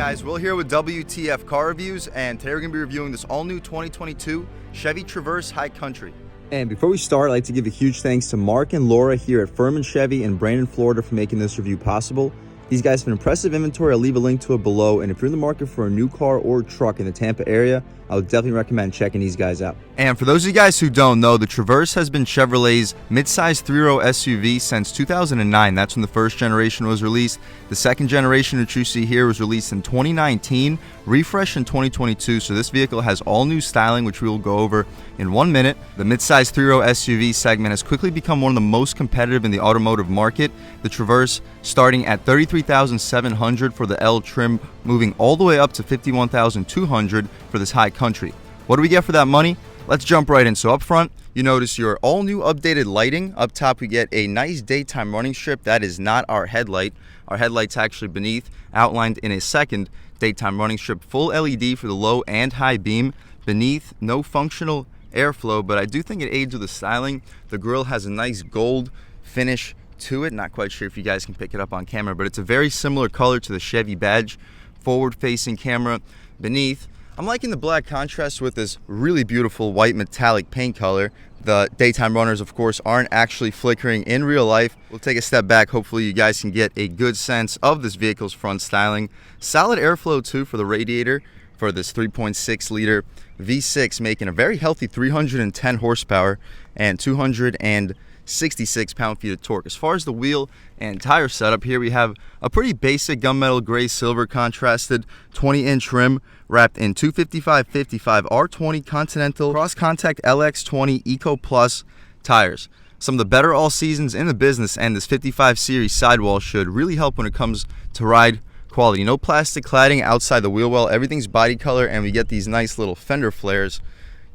guys, Will here with W.T.F Car Reviews, and today we're going to be reviewing this all-new 2022 Chevy Traverse High Country. And before we start, I'd like to give a huge thanks to Mark and Laura here at Furman Chevy in Brandon, Florida for making this review possible. These guys have an impressive inventory. I'll leave a link to it below, and if you're in the market for a new car or truck in the Tampa area, I would definitely recommend checking these guys out. And for those of you guys who don't know, the Traverse has been Chevrolet's midsize three-row SUV since 2009. That's when the first generation was released. The second generation, which you see here, was released in 2019, refreshed in 2022. So this vehicle has all new styling, which we will go over in 1 minute. The midsize three-row SUV segment has quickly become one of the most competitive in the automotive market. The Traverse starting at $33,700 for the L trim, moving all the way up to $51,200 for this High Country. What do we get for that money? Let's jump right in. So up front, you notice your all new updated lighting. Up top, we get a nice daytime running strip. That is not our headlight. Our headlight's actually beneath, outlined in a second daytime running strip. Full LED for the low and high beam. Beneath, no functional airflow, but I do think it aids with the styling. The grille has a nice gold finish to it. Not quite sure if you guys can pick it up on camera, but it's a very similar color to the Chevy badge. Forward facing camera beneath. I'm liking the black contrast with this really beautiful white metallic paint color. The daytime runners, of course, aren't actually flickering in real life. We'll take a step back. Hopefully you guys can get a good sense of this vehicle's front styling. Solid airflow too for the radiator for this 3.6 liter V6, making a very healthy 310 horsepower and 266 pound-feet of torque. As far as the wheel and tire setup, here we have a pretty basic gunmetal gray silver contrasted 20-inch rim wrapped in 255/55 R20 Continental Cross Contact LX20 Eco Plus tires. Some of the better all seasons in the business, and this 55 series sidewall should really help when it comes to ride quality. No plastic cladding outside the wheel well. Everything's body color, and we get these nice little fender flares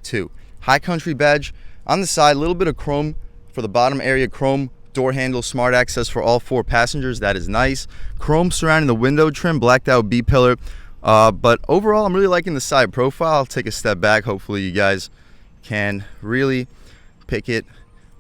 too. High Country badge on the side, a little bit of chrome for the bottom area, chrome door handle, smart access for all 4 passengers. That is nice. Chrome surrounding the window trim, blacked out B-pillar. But overall, I'm really liking the side profile. I'll take a step back. Hopefully you guys can really pick it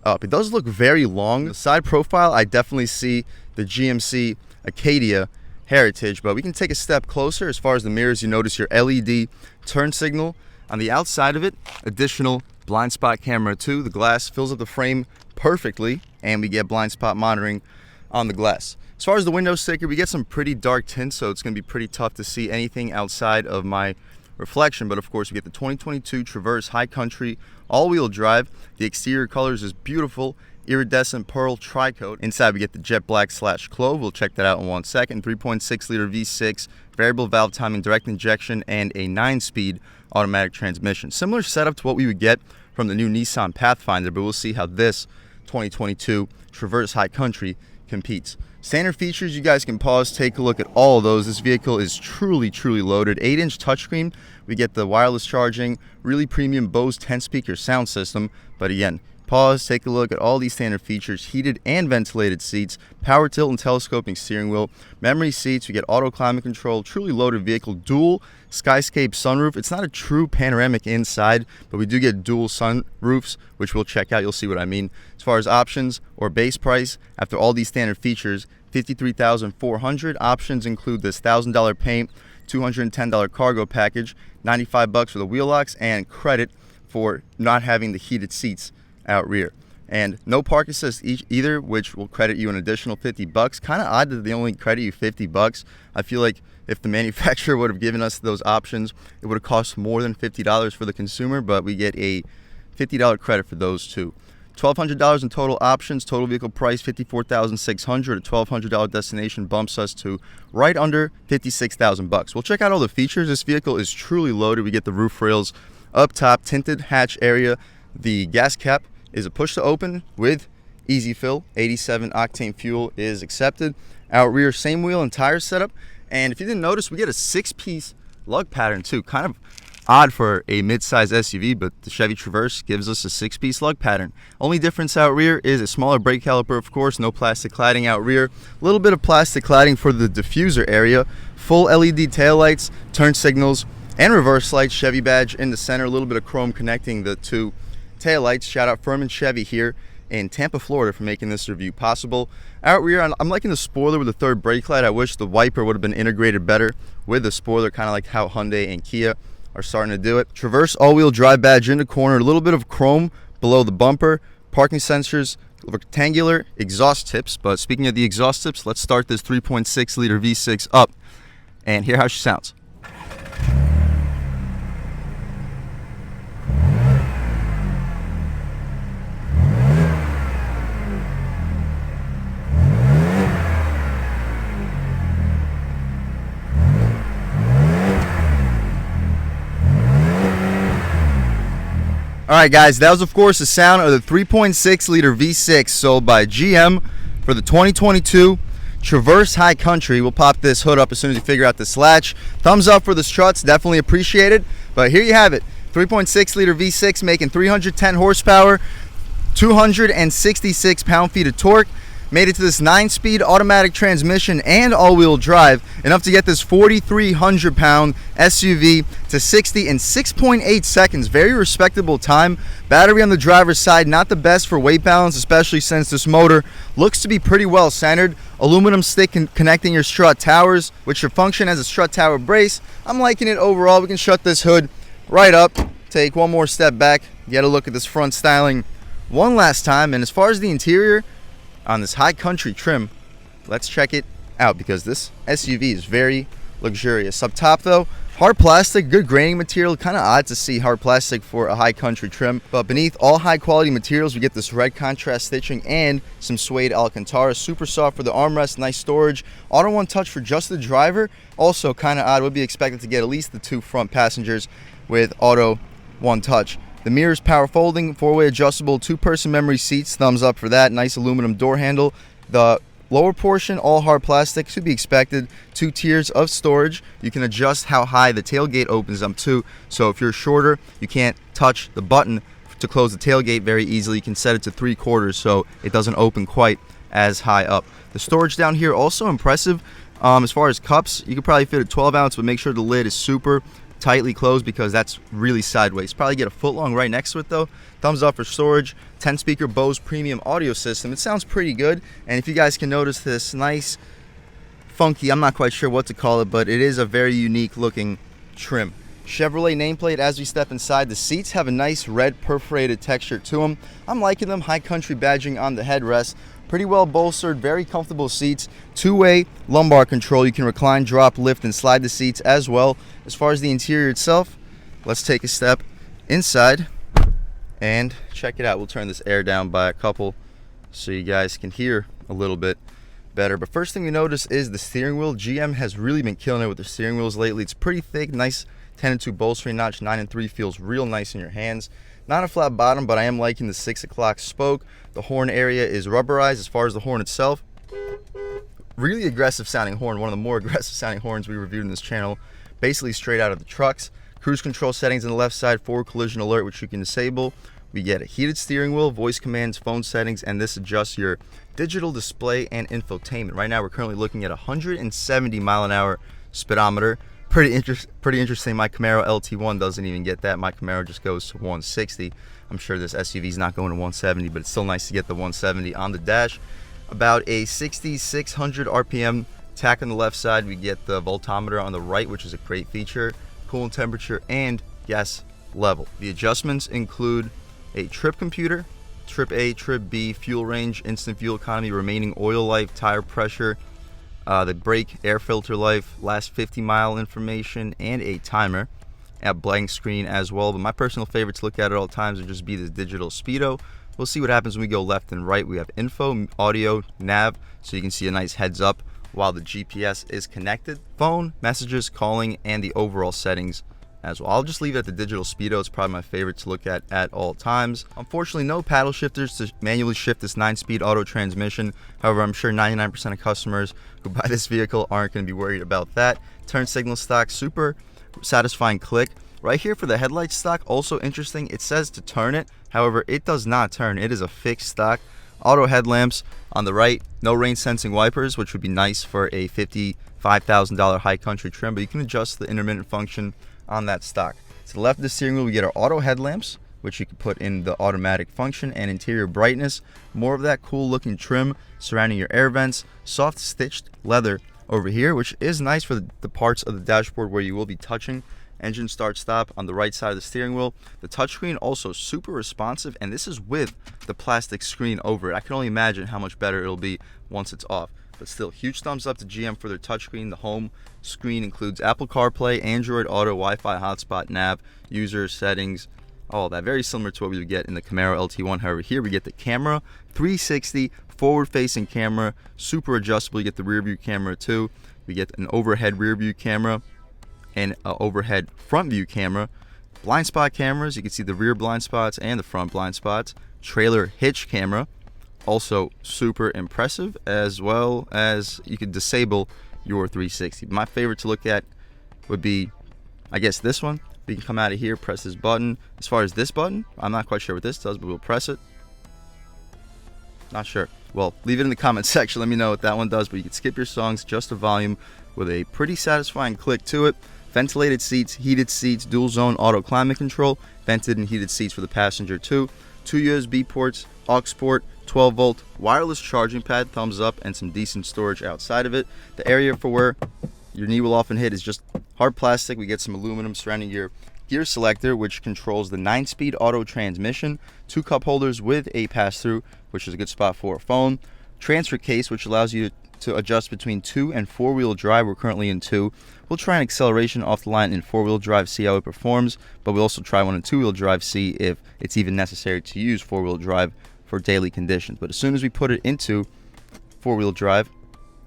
up. It does look very long. The side profile, I definitely see the GMC Acadia heritage, but we can take a step closer. As far as the mirrors, you notice your LED turn signal. On the outside of it, additional blind spot camera too. The glass fills up the frame perfectly, and we get blind spot monitoring on the glass. As far as the window sticker, we get some pretty dark tints, so it's going to be pretty tough to see anything outside of my reflection. But of course, we get the 2022 Traverse High Country all-wheel drive. The exterior colors is beautiful, iridescent pearl tri-coat. Inside, we get the jet black / clove. We'll check that out in 1 second. 3.6 liter V6, variable valve timing, direct injection, and a 9-speed automatic transmission. Similar setup to what we would get from the new Nissan Pathfinder, but we'll see how this 2022 Traverse High Country competes. Standard features, you guys can pause, take a look at all of those. This vehicle is truly loaded. 8-inch touchscreen. We get the wireless charging, really premium Bose 10-speaker sound system. But again, pause, take a look at all these standard features. Heated and ventilated seats, power tilt and telescoping steering wheel, memory seats. We get auto climate control. Truly loaded vehicle. Dual Skyscape sunroof. It's not a true panoramic inside, but we do get dual sunroofs, which we'll check out. You'll see what I mean. As far as options or base price, after all these standard features, $53,400. Options include this $1,000 paint, $210 cargo package, $95 for the wheel locks, and credit for not having the heated seats out rear. And no park assist either, which will credit you an additional $50. Kind of odd that they only credit you $50. I feel like if the manufacturer would have given us those options, it would have cost more than $50 for the consumer, but we get a $50 credit for those two. $1,200 in total options. Total vehicle price $54,600. A $1,200 destination bumps us to right under $56,000. We'll check out all the features. This vehicle is truly loaded. We get the roof rails up top, tinted hatch area. The gas cap is a push to open with easy fill. 87 octane fuel is accepted. Out rear, same wheel and tire setup. And if you didn't notice, we get a 6-piece lug pattern too. Kind of odd for a mid-size SUV, but the Chevy Traverse gives us a 6-piece lug pattern. Only difference out rear is a smaller brake caliper, of course. No plastic cladding out rear. A little bit of plastic cladding for the diffuser area. Full LED taillights, turn signals, and reverse lights. Chevy badge in the center. A little bit of chrome connecting the two taillights. Shout out Furman Chevy here in Tampa, Florida for making this review possible. Out rear, I'm liking the spoiler with the third brake light. I wish the wiper would have been integrated better with the spoiler, kind of like how Hyundai and Kia are starting to do it. Traverse all-wheel drive badge in the corner, a little bit of chrome below the bumper, parking sensors, rectangular exhaust tips. But speaking of the exhaust tips, let's start this 3.6 liter V6 up and hear how she sounds. All right, guys, that was, of course, the sound of the 3.6 liter V6 sold by GM for the 2022 Traverse High Country. We'll pop this hood up as soon as you figure out this latch. Thumbs up for the struts, definitely appreciated. But here you have it, 3.6 liter V6 making 310 horsepower, 266 pound-feet of torque. Made it to this 9-speed automatic transmission and all-wheel drive, enough to get this 4,300 pound SUV to 60 in 6.8 seconds. Very respectable time. Battery on the driver's side, not the best for weight balance, especially since this motor looks to be pretty well centered. Aluminum stick connecting your strut towers, which should function as a strut tower brace. I'm liking it overall. We can shut this hood right up, take one more step back, get a look at this front styling one last time. And as far as the interior on this High Country trim, let's check it out because this SUV is very luxurious. Up top though, hard plastic, good graining material. Kind of odd to see hard plastic for a High Country trim, but beneath all high quality materials we get this red contrast stitching and some suede Alcantara. Super soft for the armrest, nice storage. Auto one touch for just the driver. Also kind of odd, would be expected to get at least the 2 front passengers with auto one touch. The mirrors power folding, 4-way adjustable, 2-person memory seats, thumbs up for that. Nice aluminum door handle. The lower portion, all hard plastic, should be expected. 2 tiers of storage. You can adjust how high the tailgate opens up too. So if you're shorter, you can't touch the button to close the tailgate very easily. You can set it to 3/4 so it doesn't open quite as high up. The storage down here also impressive. As far as cups, you could probably fit a 12 ounce, but make sure the lid is super tightly closed because that's really sideways. Probably get a foot long right next to it though. Thumbs up for storage. 10-speaker Bose premium audio system. It sounds pretty good. And if you guys can notice this nice funky, I'm not quite sure what to call it, but it is a very unique looking trim. Chevrolet nameplate as we step inside. The seats have a nice red perforated texture to them. I'm liking them. High Country badging on the headrest. Pretty well bolstered, very comfortable seats. 2-way lumbar control. You can recline, drop, lift, and slide the seats as well. As far as the interior itself, let's take a step inside and check it out. We'll turn this air down by a couple so you guys can hear a little bit better. But first thing we notice is the steering wheel. GM has really been killing it with the steering wheels lately. It's pretty thick, nice 10-2 bolstering notch. 9-3 feels real nice in your hands. Not a flat bottom, but I am liking the 6 o'clock spoke. The horn area is rubberized. As far as the horn itself, really aggressive sounding horn. One of the more aggressive sounding horns we reviewed in this channel. Basically straight out of the trucks. Cruise control settings on the left side, forward collision alert, which you can disable. We get a heated steering wheel, voice commands, phone settings, and this adjusts your digital display and infotainment. Right now we're currently looking at 170 mile-an-hour speedometer. Pretty interesting. My Camaro LT1 doesn't even get that. My Camaro just goes to 160. I'm sure this SUV is not going to 170, but it's still nice to get the 170 on the dash. About a 6,600 RPM tach on the left side. We get the voltometer on the right, which is a great feature. Coolant temperature and gas level. The adjustments include a trip computer, trip A, trip B, fuel range, instant fuel economy, remaining oil life, tire pressure, the brake air filter life, last 50 mile information, and a timer at blank screen as well. But my personal favorite to look at all times would just be this digital Speedo. We'll see what happens when we go left and right. We have info, audio, nav, so you can see a nice heads up while the GPS is connected. Phone, messages, calling, and the overall settings as well. I'll just leave it at the digital Speedo. It's probably my favorite to look at all times. Unfortunately, no paddle shifters to manually shift this 9-speed auto transmission. However, I'm sure 99% of customers who buy this vehicle aren't going to be worried about that. Turn signal stock, super satisfying click. Right here for the headlight stock, also interesting. It says to turn it. However, it does not turn. It is a fixed stock. Auto headlamps on the right. No rain sensing wipers, which would be nice for a $55,000 High Country trim, but you can adjust the intermittent function on that stock. To the left of the steering wheel, we get our auto headlamps, which you can put in the automatic function, and interior brightness. More of that cool looking trim surrounding your air vents. Soft stitched leather over here, which is nice for the parts of the dashboard where you will be touching. Engine start stop on the right side of the steering wheel. The touchscreen also super responsive, and this is with the plastic screen over it. I can only imagine how much better it'll be once it's off. But still, huge thumbs up to GM for their touchscreen. The home screen includes Apple CarPlay, Android Auto, Wi-Fi hotspot, nav, user settings, all that. Very similar to what we would get in the Camaro LT1. However, here we get the camera, 360 forward-facing camera, super adjustable. You get the rear view camera too. We get an overhead rear view camera and an overhead front view camera. Blind spot cameras, you can see the rear blind spots and the front blind spots. Trailer hitch camera, also super impressive, as well as you can disable your 360. My favorite to look at would be, I guess, this one. You can come out of here, press this button. As far as this button, I'm not quite sure what this does, but we'll press it. Not sure. Well, leave it in the comment section. Let me know what that one does, but you can skip your songs, adjust the volume with a pretty satisfying click to it. Ventilated seats, heated seats, dual zone auto climate control, vented and heated seats for the passenger too. 2 USB ports, aux port, 12 volt, wireless charging pad, thumbs up, and some decent storage outside of it. The area for where your knee will often hit is just hard plastic. We get some aluminum surrounding your gear selector, which controls the 9-speed auto transmission. 2 cup holders with a pass-through, which is a good spot for a phone. Transfer case, which allows you to adjust between 2 and 4-wheel drive. We're currently in 2. We'll try an acceleration off the line in 4-wheel drive, see how it performs, but we'll also try one in 2-wheel drive, see if it's even necessary to use 4-wheel drive for daily conditions. But as soon as we put it into 4-wheel drive,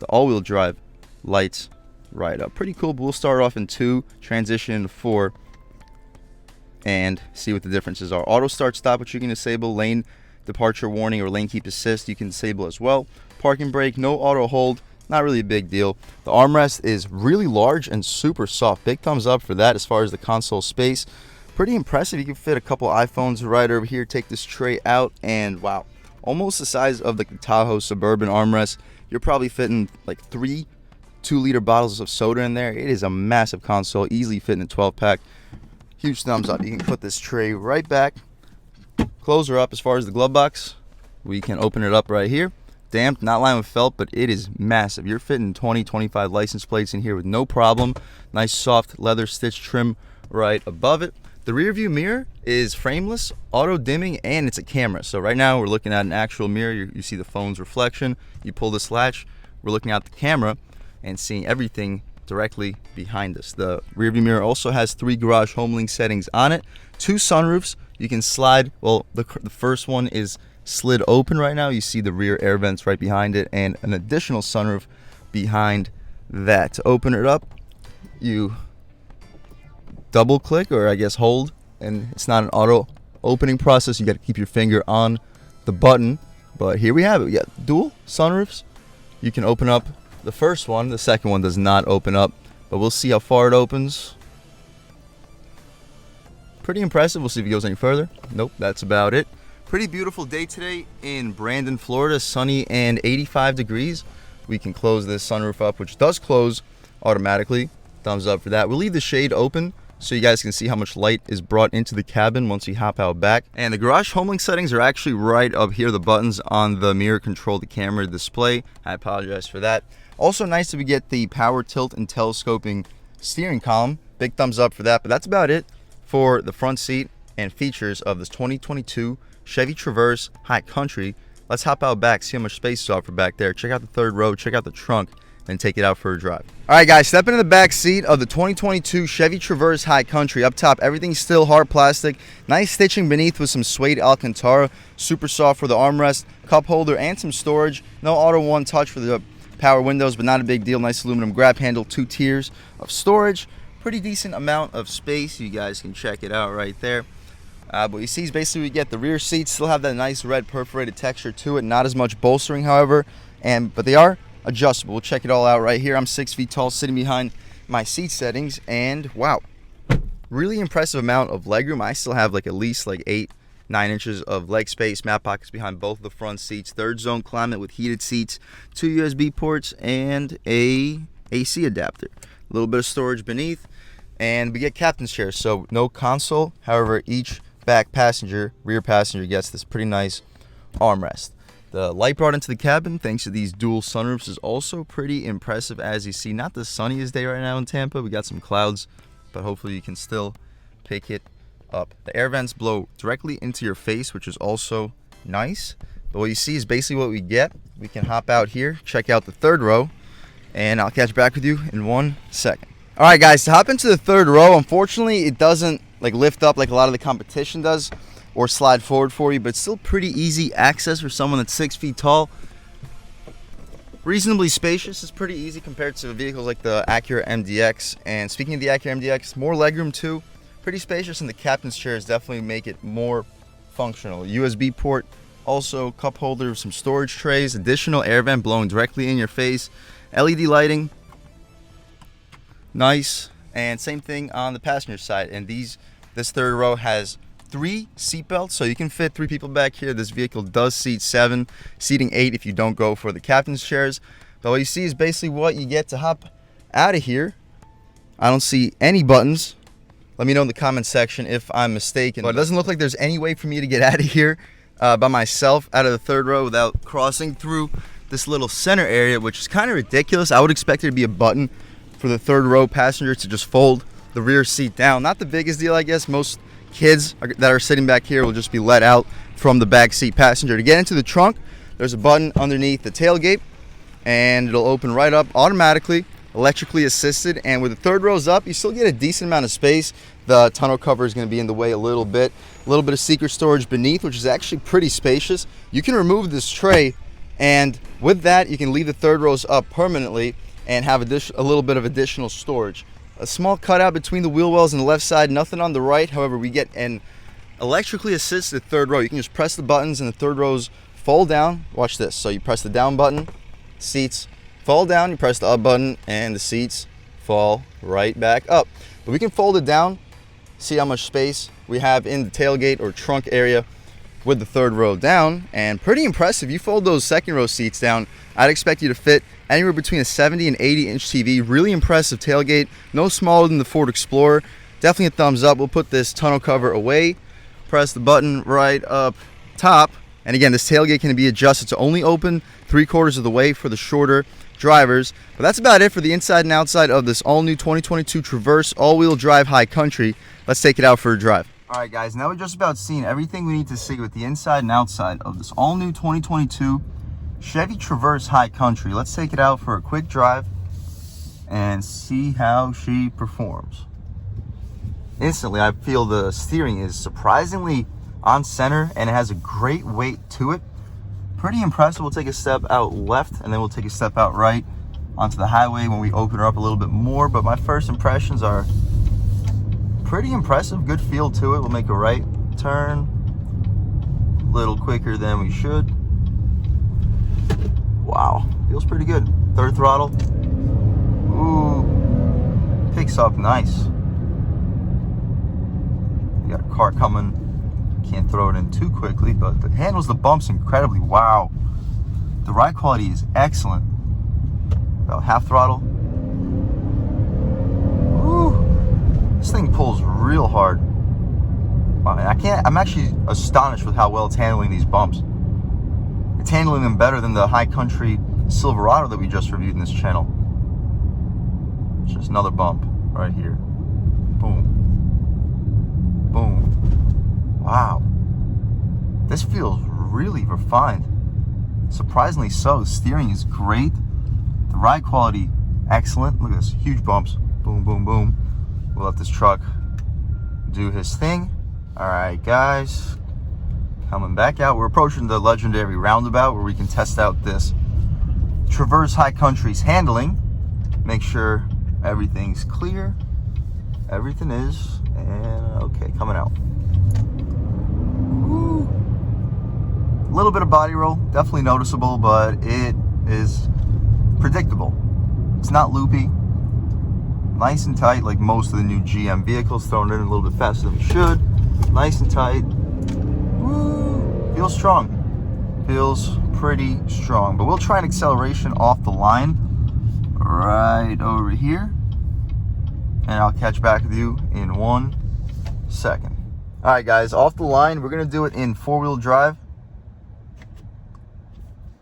the all-wheel drive lights right up. Pretty cool, but we'll start off in 2, transition into 4, and see what the differences are. Auto start stop, which you can disable. Lane departure warning or lane keep assist, you can disable as well. Parking brake, no auto hold, not really a big deal. The armrest is really large and super soft. Big thumbs up for that as far as the console space. Pretty impressive. You can fit a couple iPhones right over here. Take this tray out, and wow, almost the size of the Tahoe Suburban armrest. You're probably fitting like 3 2-liter bottles of soda in there. It is a massive console, easily fitting a 12-pack. Huge thumbs up. You can put this tray right back, close her up. As far as the glove box, we can open it up right here. Damped, not lined with felt, but it is massive. You're fitting 20-25 license plates in here with no problem. Nice soft leather stitch trim right above it. The rear view mirror is frameless, auto dimming, and it's a camera. So right now we're looking at an actual mirror. You see the phone's reflection. You pull this latch, we're looking at the camera and seeing everything directly behind us. The rear view mirror also has 3 garage home link settings on it. 2 sunroofs. You can slide, well, the first one is slid open right now. You see the rear air vents right behind it, and an additional sunroof behind that. To open it up, you double click, or I guess hold, and it's not an auto opening process. You got to keep your finger on the button, but here we have it. We got dual sunroofs. You can open up the first one. The second one does not open up, but we'll see how far it opens. Pretty impressive. We'll see if it goes any further. Nope, that's about it. Pretty beautiful day today in Brandon, Florida. Sunny and 85 degrees. We can close this sunroof up, which does close automatically. Thumbs up for that. We'll leave the shade open so you guys can see how much light is brought into the cabin once we hop out back. And the garage home link settings are actually right up here. The buttons on the mirror control the camera display. I apologize for that. Also nice that we get the power tilt and telescoping steering column. Big thumbs up for that. But that's about it for the front seat and features of this 2022 Chevy Traverse High Country. Let's hop out back, see how much space is offered back there. Check out the third row, check out the trunk, and take it out for a drive. All right, guys, step into the back seat of the 2022 Chevy Traverse High Country. Up top, everything's still hard plastic. Nice stitching beneath with some suede Alcantara. Super soft for the armrest, cup holder, and some storage. No auto one touch for the power windows, but not a big deal. Nice aluminum grab handle, 2 tiers of storage. Pretty decent amount of space. You guys can check it out right there. But you see is basically we get the rear seats still have that nice red perforated texture to it. Not as much bolstering, however, but they are adjustable. We'll check it all out right here. I'm 6 feet tall, sitting behind my seat settings, and wow, really impressive amount of legroom. I still have like at least like 8-9 inches of leg space. Mat pockets behind both of the front seats. Third zone climate with heated seats, 2 USB ports, and a AC adapter. A little bit of storage beneath, and we get captain's chairs, so no console. However, each back passenger, rear passenger gets this pretty nice armrest. The light brought into the cabin thanks to these dual sunroofs is also pretty impressive. As you see, not the sunniest day right now in Tampa. We got some clouds, but hopefully you can still pick it up. The air vents blow directly into your face, which is also nice. But what you see is basically what we get. We can hop out here, check out the third row, and I'll catch back with you in 1 second. All right, guys, to hop into the third row, unfortunately, it doesn't like lift up like a lot of the competition does or slide forward for you, but it's still pretty easy access for someone that's 6 feet tall. Reasonably spacious. Is pretty easy compared to vehicles like the Acura MDX. And speaking of the Acura MDX, more legroom too. Pretty spacious, and the captain's chairs definitely make it more functional. USB port, also cup holder, some storage trays, additional air vent blowing directly in your face, LED lighting, nice. And same thing on the passenger side. And this third row has 3 seat belts, so you can fit 3 people back here. This vehicle does seat 7, seating 8 if you don't go for the captain's chairs. But what you see is basically what you get to hop out of here. I don't see any buttons. Let me know in the comment section if I'm mistaken, but it doesn't look like there's any way for me to get out of here by myself out of the third row without crossing through this little center area, which is kind of ridiculous. I would expect there to be a button for the third row passenger to just fold the rear seat down. Not the biggest deal, I guess. Most kids that are sitting back here will just be let out from the back seat passenger. To get into the trunk, there's a button underneath the tailgate, and it'll open right up automatically, electrically assisted. And with the third rows up, you still get a decent amount of space. The tonneau cover is going to be in the way a little bit of secret storage beneath, which is actually pretty spacious. You can remove this tray, and with that you can leave the third rows up permanently and have a little bit of additional storage. A small cutout between the wheel wells on the left side, nothing on the right. However, we get an electrically assisted third row. You can just press the buttons and the third rows fold down. Watch this. So you press the down button, seats fall down, you press the up button, and the seats fall right back up. But we can fold it down. See how much space we have in the tailgate or trunk area with the third row down, and pretty impressive. You fold those second row seats down, I'd expect you to fit anywhere between a 70 and 80 inch TV. Really impressive tailgate, no smaller than the Ford Explorer. Definitely a thumbs up. We'll put this tonneau cover away, press the button right up top, and again, this tailgate can be adjusted to only open 3/4 of the way for the shorter drivers. But that's about it for the inside and outside of this all-new 2022 Traverse all-wheel drive high country. Let's take it out for a drive. All right, guys, now we've just about seen everything we need to see with the inside and outside of this all-new 2022 Chevy Traverse high country. Let's take it out for a quick drive and see how she performs. Instantly, I feel the steering is surprisingly on center, and it has a great weight to it. Pretty impressive. We'll take a step out left, and then we'll take a step out right onto the highway when we open her up a little bit more. But my first impressions are pretty impressive. Good feel to it. We'll make a right turn a little quicker than we should. Wow, feels pretty good. Third throttle. Ooh, picks up nice. We got a car coming. Can't throw it in too quickly, but it handles the bumps incredibly. Wow, the ride quality is excellent. About half throttle. Ooh, this thing pulls real hard. Wow, I'm actually astonished with how well it's handling these bumps. It's handling them better than the high country Silverado that we just reviewed in this channel. It's just another bump right here. Boom. Boom. Wow. This feels really refined. Surprisingly so. The steering is great. The ride quality, excellent. Look at this, huge bumps. Boom, boom, boom. We'll let this truck do his thing. All right, guys. Coming back out. We're approaching the legendary roundabout where we can test out this Traverse High Country's handling. Make sure everything's clear. Everything is. And okay, coming out. Woo. A little bit of body roll, definitely noticeable, but it is predictable. It's not loopy. Nice and tight, like most of the new GM vehicles, thrown in a little bit faster than we should. Nice and tight. Woo. Feels strong. Feels pretty strong. But we'll try an acceleration off the line right over here. And I'll catch back with you in 1 second. All right, guys, off the line, we're gonna do it in 4-wheel drive.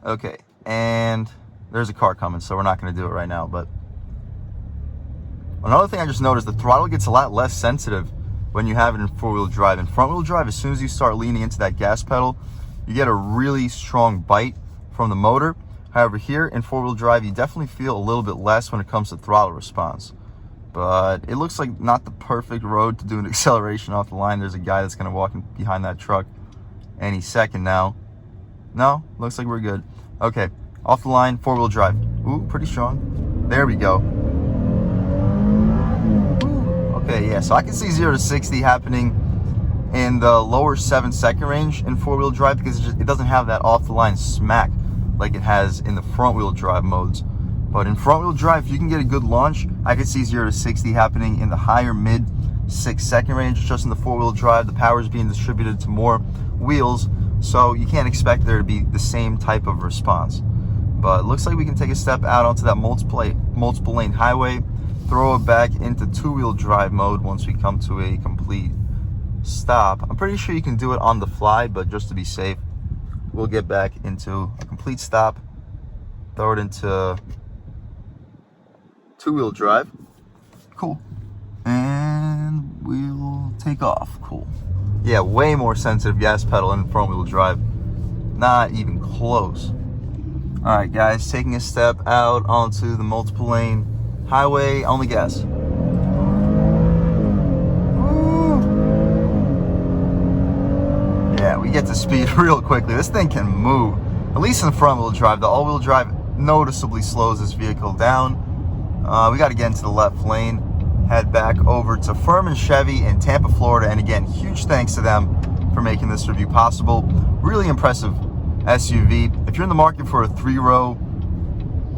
Okay, and there's a car coming, so we're not gonna do it right now. But another thing I just noticed, the throttle gets a lot less sensitive when you have it in 4-wheel drive. In front-wheel drive, as soon as you start leaning into that gas pedal, you get a really strong bite from the motor. However, here in 4-wheel drive, you definitely feel a little bit less when it comes to throttle response. But it looks like not the perfect road to do an acceleration off the line. There's a guy that's going to walk in behind that truck any second now. No, looks like we're good. Okay, off the line, 4-wheel drive. Ooh, pretty strong. There we go. Okay, yeah, so I can see 0 to 60 happening in the lower 7-second range in 4-wheel drive because it doesn't have that off-the-line smack like it has in the front-wheel drive modes. But in front-wheel drive, if you can get a good launch, I could see 0 to 60 happening in the higher mid 6-second range. Just in the 4-wheel drive, the power is being distributed to more wheels, so you can't expect there to be the same type of response. But it looks like we can take a step out onto that multiple lane highway, throw it back into 2-wheel drive mode once we come to a complete stop. I'm pretty sure you can do it on the fly, but just to be safe, we'll get back into a complete stop, throw it into 2-wheel drive. Cool. And we'll take off. Cool. Yeah, way more sensitive gas pedal in front-wheel drive. Not even close. All right, guys, taking a step out onto the multiple lane highway on the gas. Yeah, we get to speed real quickly. This thing can move. At least in the front-wheel drive. The all-wheel drive noticeably slows this vehicle down. We got to get into the left lane, head back over to Furman Chevy in Tampa, Florida. And again, huge thanks to them for making this review possible. Really impressive SUV. If you're in the market for a 3-row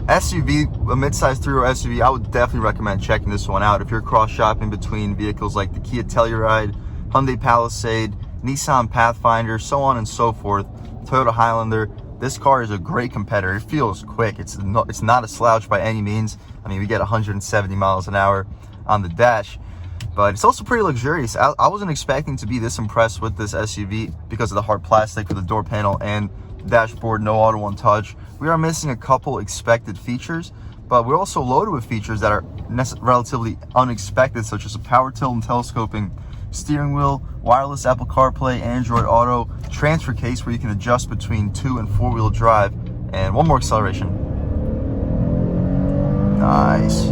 SUV, a midsize 3-row SUV, I would definitely recommend checking this one out. If you're cross-shopping between vehicles like the Kia Telluride, Hyundai Palisade, Nissan Pathfinder, so on and so forth, Toyota Highlander, this car is a great competitor. It feels quick. It's not a slouch by any means. I mean, we get 170 miles an hour on the dash, but it's also pretty luxurious. I wasn't expecting to be this impressed with this SUV because of the hard plastic for the door panel and dashboard, no auto one touch. We are missing a couple expected features, but we're also loaded with features that are relatively unexpected, such as a power tilt and telescoping steering wheel, wireless Apple CarPlay, Android Auto, transfer case where you can adjust between 2- and 4-wheel drive, and one more acceleration. Nice.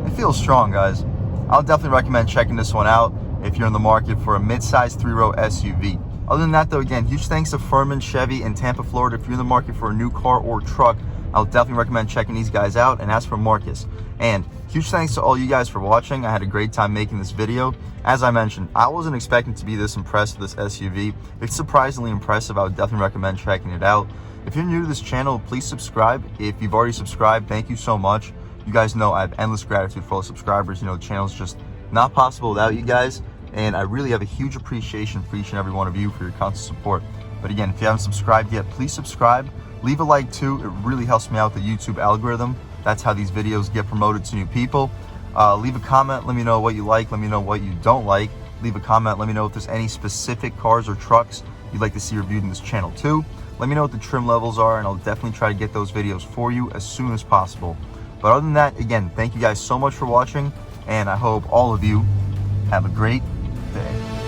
It feels strong, guys. I'll definitely recommend checking this one out if you're in the market for a mid-size 3-row SUV. Other than that, though, again, huge thanks to Furman Chevy in Tampa, Florida. If you're in the market for a new car or truck, I'll definitely recommend checking these guys out. And as for Marcus, and huge thanks to all you guys for watching. I had a great time making this video. As I mentioned, I wasn't expecting to be this impressed with this SUV. It's surprisingly impressive. I would definitely recommend checking it out. If you're new to this channel, please subscribe. If you've already subscribed, thank you so much. You guys know I have endless gratitude for all the subscribers. You know, the channel's just not possible without you guys. And I really have a huge appreciation for each and every one of you for your constant support. But again, if you haven't subscribed yet, please subscribe. Leave a like too. It really helps me out with the YouTube algorithm. That's how these videos get promoted to new people. Leave a comment. Let me know what you like. Let me know what you don't like. Leave a comment. Let me know if there's any specific cars or trucks you'd like to see reviewed in this channel too. Let me know what the trim levels are, and I'll definitely try to get those videos for you as soon as possible. But other than that, again, thank you guys so much for watching, and I hope all of you have a great day.